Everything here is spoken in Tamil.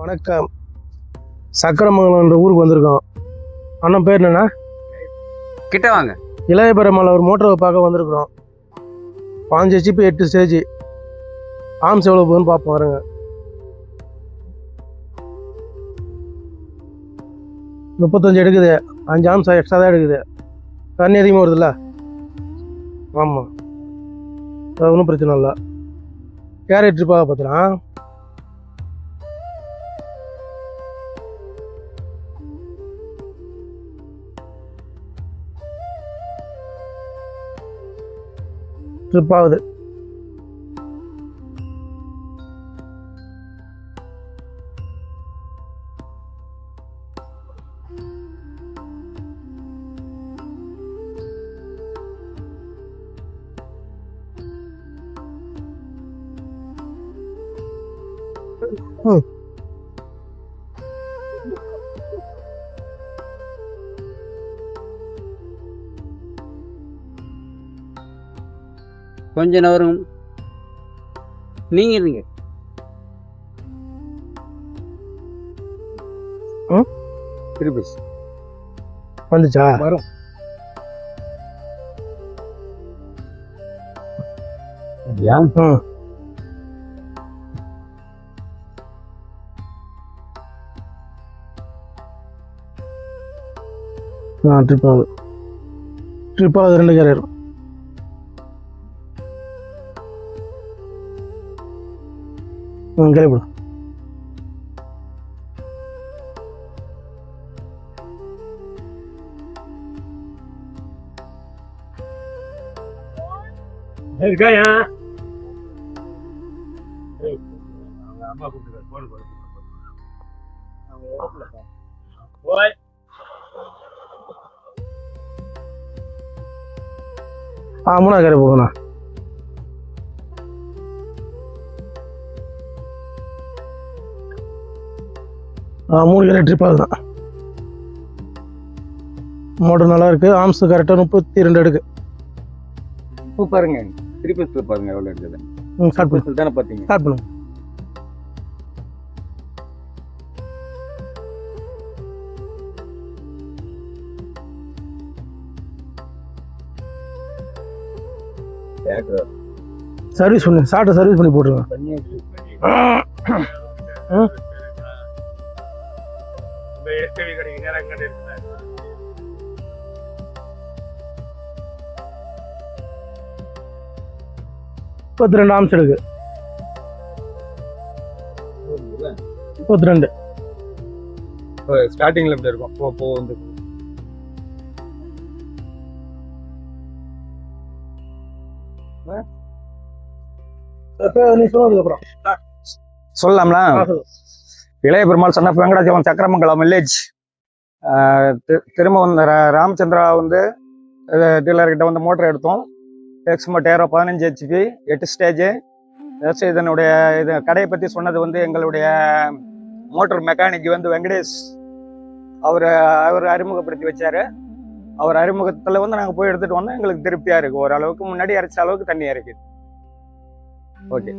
வணக்கம். சக்கரமங்கலம்ன்ற ஊருக்கு வந்திருக்கோம். அண்ணன் பேர் என்னண்ணா? கிட்ட வாங்க. இளையபெருமாள் ஒரு மோட்டரை பார்க்க வந்திருக்கிறோம். 5 HP 8 ஸ்டேஜ். ஆம்ஸ் எவ்வளோ போகுதுன்னு பார்ப்போம் வருங்க. 35 எடுக்குது. 5 ஆம்ஸ் எக்ஸ்ட்ரா தான் எடுக்குது. தண்ணி அதிகமாக வருதுல்ல? ஆமாம், அது ஒன்றும் பிரச்சனை இல்லை. கேரட் ட்ரிப்பாக பார்த்துக்கலாம். ட்ரிப் ஆகுது. கொஞ்ச நேரம் நீங்க இருங்க. திருப்பி வந்துச்சா? வரும். ட்ரிப் ஆகுது. 2 கேரியர். கிளம்பிடும். இருக்காயா? மூணாவது கேரியர் போகணா. மூணு கேரியர் ட்ரிப் ஆகுதுதான். மோட்டர் நல்லா இருக்கு. ஆம்ஸ் கரெக்டாக 32 எடுக்கு. பாருங்க, திருப்பி பாருங்க எவ்வளவு இருக்குது. ஸ்டார்ட் பண்ணு. தானே பார்த்தீங்க. ஸ்டார்ட் பண்ணுங்க. சர்வீஸ் பண்ணி சாட்டை சர்வீஸ் பண்ணி போட்டுருங்க. முப்பத்தி 32 ஆம்ஸ் எடுக்கு. 32 ஸ்டார்டிங்ல எப்படி இருக்கும்? போ வந்து நீ சொன்னதுக்கு அப்புறம் சொல்லலாம்ல. Ilayaperumal son of Venkatachalam, Sakkaramangalam village. திரும்ப வந்து ராமச்சந்திரா வந்து டீலர்கிட்ட வந்து மோட்டர் எடுத்தோம். எக்ஸ்மோட் ஏரோ 15 HP 8 ஸ்டேஜ். இதனுடைய கடையை பற்றி சொன்னது வந்து எங்களுடைய மோட்டர் மெக்கானிக் வந்து வெங்கடேஷ். அவர் அறிமுகப்படுத்தி வச்சாரு. அவர் அறிமுகத்தில் வந்து நாங்கள் போய் எடுத்துகிட்டு வந்தோம். எங்களுக்கு திருப்தியாக இருக்குது. ஓரளவுக்கு முன்னாடி இறைச்ச அளவுக்கு தண்ணியாக இருக்குது. ஓகே.